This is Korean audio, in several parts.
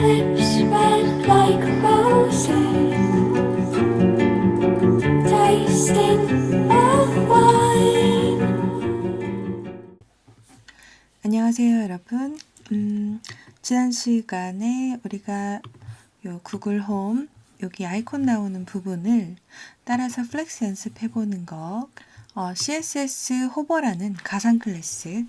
Lips red like roses, tasting of wine. 안녕하세요, 여러분. 지난 시간에 우리가 요 구글 홈 여기 아이콘 나오는 부분을 따라서 플렉스 연습해 보는 거, CSS 호버라는 가상 클래스에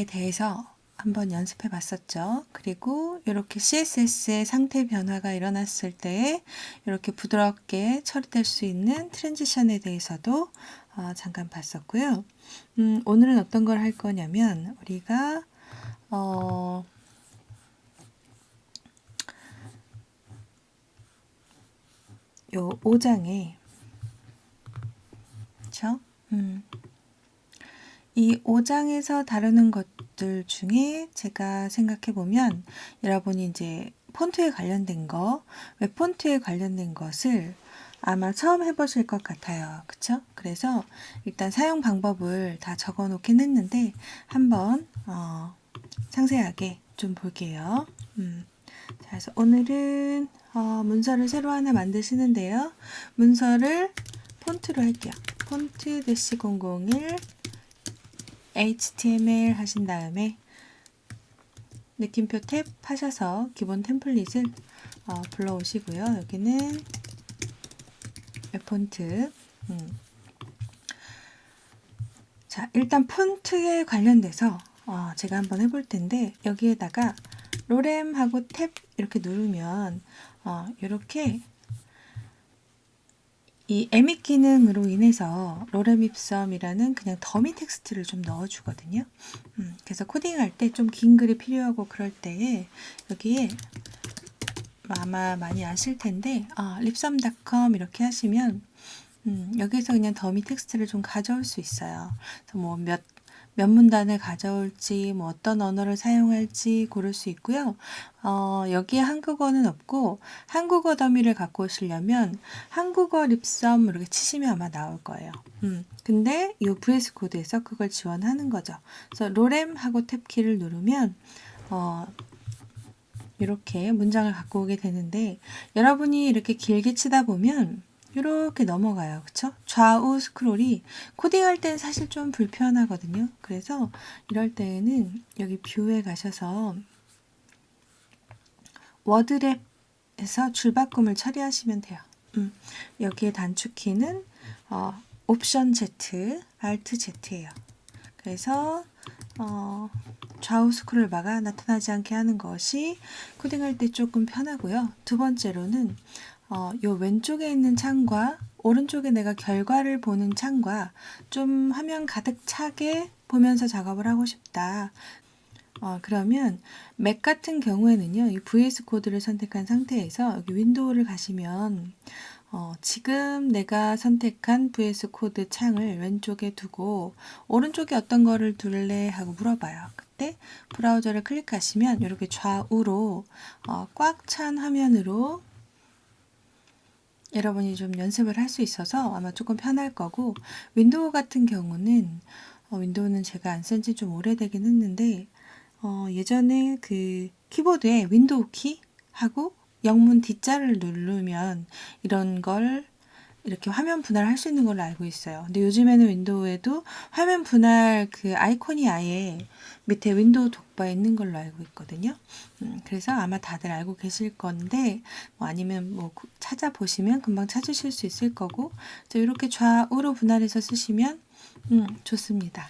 대해서 한번 연습해 봤었죠. 그리고 이렇게 CSS의 상태 변화가 일어났을 때 이렇게 부드럽게 처리될 수 있는 트랜지션에 대해서도 잠깐 봤었고요. 오늘은 어떤 걸 할 거냐면 우리가 요 5장에 그쵸? 이 5장에서 다루는 것들 중에 제가 생각해 보면 여러분이 이제 폰트에 관련된 거, 웹 폰트에 관련된 것을 아마 처음 해보실 것 같아요. 그쵸? 그래서 일단 사용 방법을 다 적어 놓긴 했는데 한번 상세하게 좀 볼게요. 자, 그래서 오늘은 문서를 새로 하나 만드시는데요. 문서를 폰트로 할게요. 폰트 -001 HTML 하신 다음에 느낌표 탭 하셔서 기본 템플릿을 불러오시고요. 여기는 폰트. 자, 일단 폰트에 관련돼서 제가 한번 해볼 텐데 여기에다가 로렘하고 탭 이렇게 누르면 이렇게 이 에밋 기능으로 인해서 로렘 입섬이라는 그냥 더미 텍스트를 좀 넣어주거든요. 그래서 코딩할 때 좀 긴 글이 필요하고 그럴 때에 여기에 아마 많이 아실 텐데 립섬.com 이렇게 하시면 여기서 그냥 더미 텍스트를 좀 가져올 수 있어요. 그래서 뭐 몇 문단을 가져올지, 뭐 어떤 언어를 사용할지 고를 수 있고요. 여기에 한국어는 없고, 한국어 더미를 갖고 오시려면 한국어 립섬 이렇게 치시면 아마 나올 거예요. 근데 이 VS 코드에서 그걸 지원하는 거죠. 그래서 로렘하고 탭키를 누르면, 이렇게 문장을 갖고 오게 되는데, 여러분이 이렇게 길게 치다 보면, 이렇게 넘어가요. 그쵸? 좌우 스크롤이 코딩할 때는 사실 좀 불편하거든요. 그래서 이럴 때는 여기 뷰에 가셔서 워드랩에서 줄바꿈을 처리하시면 돼요. 여기에 단축키는 옵션 Z, Alt Z예요. 그래서 좌우 스크롤 바가 나타나지 않게 하는 것이 코딩할 때 조금 편하고요. 두 번째로는 요 왼쪽에 있는 창과 오른쪽에 내가 결과를 보는 창과 좀 화면 가득 차게 보면서 작업을 하고 싶다. 그러면 맥 같은 경우에는요, 이 VS 코드를 선택한 상태에서 여기 윈도우를 가시면 지금 내가 선택한 VS 코드 창을 왼쪽에 두고 오른쪽에 어떤 거를 둘래 하고 물어봐요. 그때 브라우저를 클릭하시면 이렇게 좌우로 꽉 찬 화면으로 여러분이 좀 연습을 할 수 있어서 아마 조금 편할 거고, 윈도우 같은 경우는 윈도우는 제가 안 쓴 지 좀 오래되긴 했는데 예전에 그 키보드에 윈도우 키 하고 영문 D자를 누르면 이런 걸 이렇게 화면 분할할 수 있는 걸로 알고 있어요. 근데 요즘에는 윈도우에도 화면 분할 그 아이콘이 아예 밑에 윈도우 독바에 있는 걸로 알고 있거든요. 그래서 아마 다들 알고 계실 건데 아니면 뭐 찾아보시면 금방 찾으실 수 있을 거고, 이렇게 좌우로 분할해서 쓰시면 좋습니다.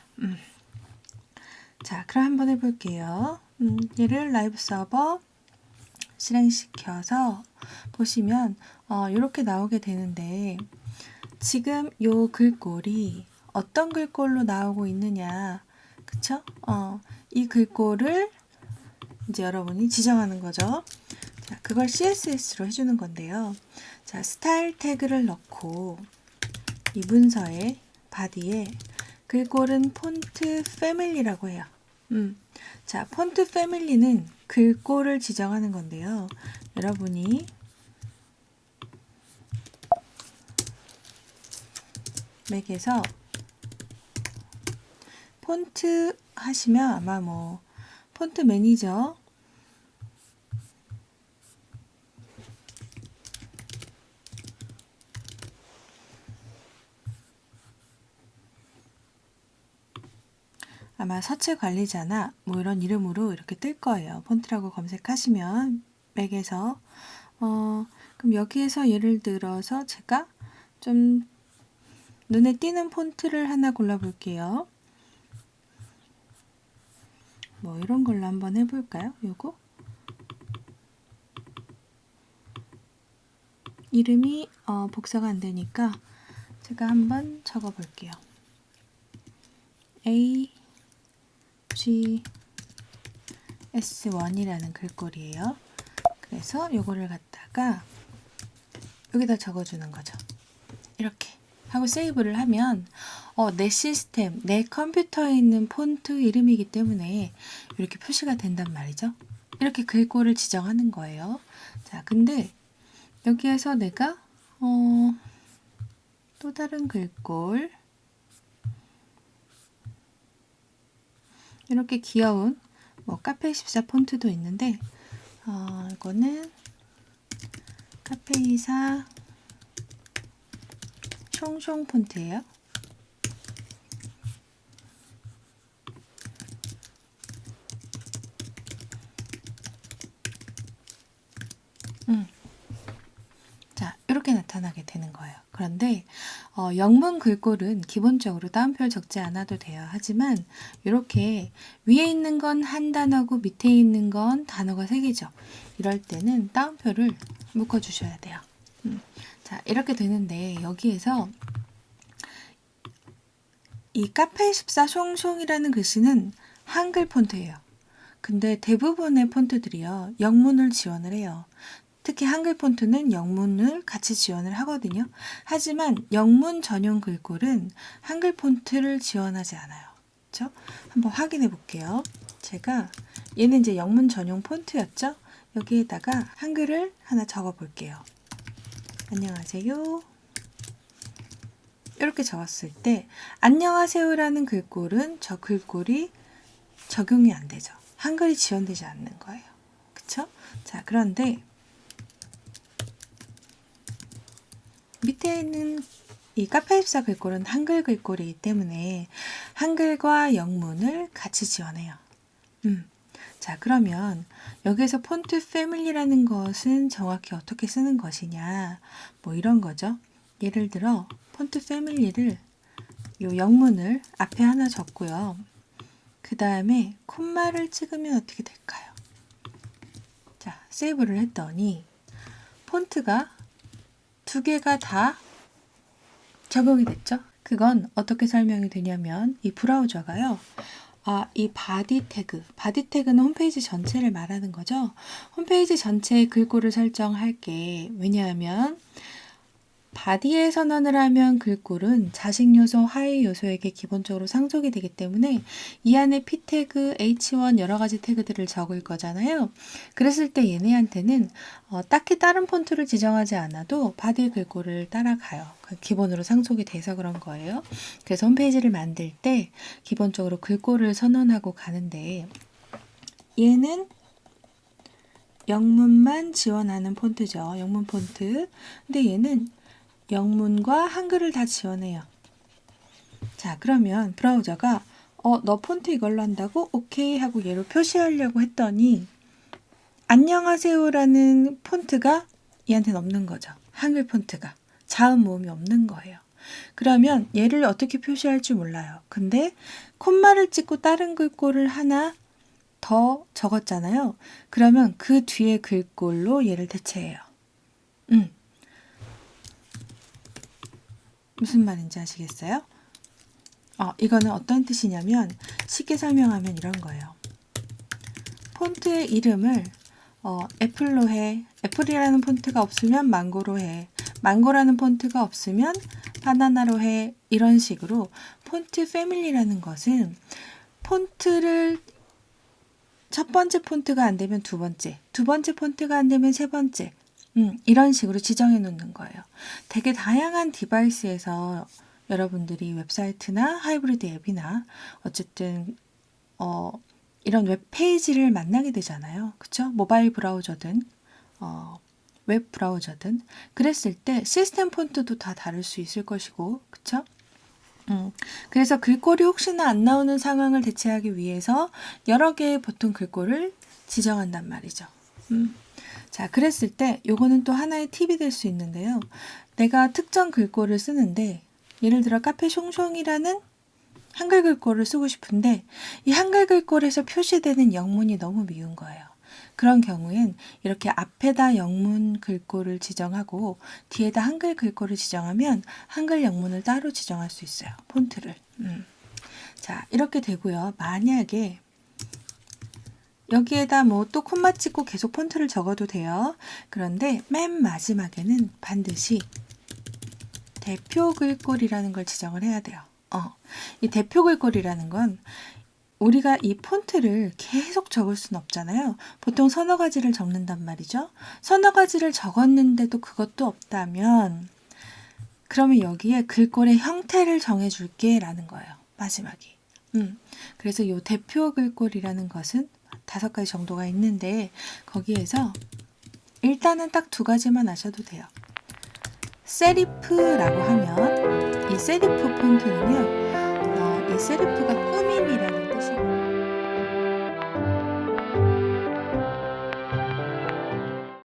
자, 그럼 한번 해볼게요. 얘를 라이브 서버 실행시켜서 보시면 이렇게 나오게 되는데, 지금 요 글꼴이 어떤 글꼴로 나오고 있느냐, 그쵸? 이 글꼴을 이제 여러분이 지정하는 거죠. 자, 그걸 CSS로 해주는 건데요. 자, 스타일 태그를 넣고 이 문서의 바디에 글꼴은 폰트 패밀리라고 해요. 자, 폰트 패밀리는 글꼴을 지정하는 건데요. 여러분이 맥에서 폰트 하시면 아마 뭐 폰트 매니저 아마 서체 관리자나 뭐 이런 이름으로 이렇게 뜰 거예요. 폰트라고 검색하시면 맥에서 그럼 여기에서 예를 들어서 제가 좀 눈에 띄는 폰트를 하나 골라볼게요. 뭐 이런 걸로 한번 해볼까요? 요거 이름이 복사가 안 되니까 제가 한번 적어볼게요. AGS1이라는 글꼴이에요. 그래서 요거를 갖다가 여기다 적어주는 거죠. 이렇게 하고 세이브를 하면 내 시스템, 내 컴퓨터에 있는 폰트 이름이기 때문에 이렇게 표시가 된단 말이죠. 이렇게 글꼴을 지정하는 거예요. 자, 근데 여기에서 내가 또 다른 글꼴 이렇게 귀여운 뭐 카페24 폰트도 있는데 이거는 카페24 숑숑 폰트예요. 자, 이렇게 나타나게 되는 거예요. 그런데 영문 글꼴은 기본적으로 따옴표를 적지 않아도 돼요. 하지만 이렇게 위에 있는 건 한 단어고 밑에 있는 건 단어가 3개죠. 이럴 때는 따옴표를 묶어주셔야 돼요. 자, 이렇게 되는데 여기에서 이 카페24 숑숑이라는 글씨는 한글 폰트예요. 근데 대부분의 폰트들이요, 영문을 지원을 해요. 특히 한글 폰트는 영문을 같이 지원을 하거든요. 하지만 영문 전용 글꼴은 한글 폰트를 지원하지 않아요. 그렇죠? 한번 확인해 볼게요. 제가 얘는 이제 영문 전용 폰트였죠? 여기에다가 한글을 하나 적어 볼게요. 안녕하세요. 이렇게 적었을 때 안녕하세요라는 글꼴은 저 글꼴이 적용이 안 되죠. 한글이 지원되지 않는 거예요. 그쵸? 자, 그런데 밑에 있는 이 카페24 글꼴은 한글 글꼴이기 때문에 한글과 영문을 같이 지원해요. 자, 그러면 여기서 폰트 패밀리라는 것은 정확히 어떻게 쓰는 것이냐, 뭐 이런 거죠. 예를 들어 폰트 패밀리를 요 영문을 앞에 하나 적고요. 그 다음에 콤마를 찍으면 어떻게 될까요? 자, 세이브를 했더니 폰트가 2개가 다 적용이 됐죠? 그건 어떻게 설명이 되냐면 이 브라우저가요. 이 바디 태그는 홈페이지 전체를 말하는 거죠. 홈페이지 전체의 글꼴을 설정할게. 왜냐하면 바디에 선언을 하면 글꼴은 자식 요소, 하위 요소에게 기본적으로 상속이 되기 때문에 이 안에 p 태그, h1 여러 가지 태그들을 적을 거잖아요. 그랬을 때 얘네한테는 딱히 다른 폰트를 지정하지 않아도 바디 글꼴을 따라가요. 기본으로 상속이 돼서 그런 거예요. 그래서 홈페이지를 만들 때 기본적으로 글꼴을 선언하고 가는데 얘는 영문만 지원하는 폰트죠. 영문 폰트. 근데 얘는 영문과 한글을 다 지원해요. 자, 그러면 브라우저가 너 폰트 이걸로 한다고? 오케이 하고 얘로 표시하려고 했더니 안녕하세요라는 폰트가 얘한테는 없는 거죠. 한글 폰트가. 자음 모음이 없는 거예요. 그러면 얘를 어떻게 표시할지 몰라요. 근데 콤마를 찍고 다른 글꼴을 하나 더 적었잖아요. 그러면 그 뒤에 글꼴로 얘를 대체해요. 무슨 말인지 아시겠어요? 이거는 어떤 뜻이냐면 쉽게 설명하면 이런 거예요. 폰트의 이름을 애플로 해. 애플이라는 폰트가 없으면 망고로 해. 망고라는 폰트가 없으면 바나나로 해. 이런 식으로 폰트 패밀리라는 것은 폰트를 첫 번째 폰트가 안 되면 두 번째, 두 번째 폰트가 안 되면 세 번째, 이런 식으로 지정해 놓는 거예요. 되게 다양한 디바이스에서 여러분들이 웹사이트나 하이브리드 앱이나 어쨌든 이런 웹페이지를 만나게 되잖아요. 그쵸? 모바일 브라우저든 웹 브라우저든 그랬을 때 시스템 폰트도 다 다를 수 있을 것이고, 그쵸? 그래서 글꼴이 혹시나 안 나오는 상황을 대체하기 위해서 여러 개의 보통 글꼴을 지정한단 말이죠. 자, 그랬을 때 요거는 또 하나의 팁이 될 수 있는데요. 내가 특정 글꼴을 쓰는데 예를 들어 카페 숑숑이라는 한글 글꼴을 쓰고 싶은데 이 한글 글꼴에서 표시되는 영문이 너무 미운 거예요. 그런 경우엔 이렇게 앞에다 영문 글꼴을 지정하고 뒤에다 한글 글꼴을 지정하면 한글 영문을 따로 지정할 수 있어요. 폰트를. 자, 이렇게 되고요. 만약에 여기에다 뭐 또 콤마 찍고 계속 폰트를 적어도 돼요. 그런데 맨 마지막에는 반드시 대표 글꼴이라는 걸 지정을 해야 돼요. 이 대표 글꼴이라는 건 우리가 이 폰트를 계속 적을 수는 없잖아요. 보통 서너 가지를 적는단 말이죠. 서너 가지를 적었는데도 그것도 없다면 그러면 여기에 글꼴의 형태를 정해줄게 라는 거예요. 마지막이. 그래서 이 대표 글꼴이라는 것은 5가지 정도가 있는데 거기에서 일단은 딱 2가지만 아셔도 돼요. 세리프라고 하면 이 세리프 폰트는요. 이 세리프가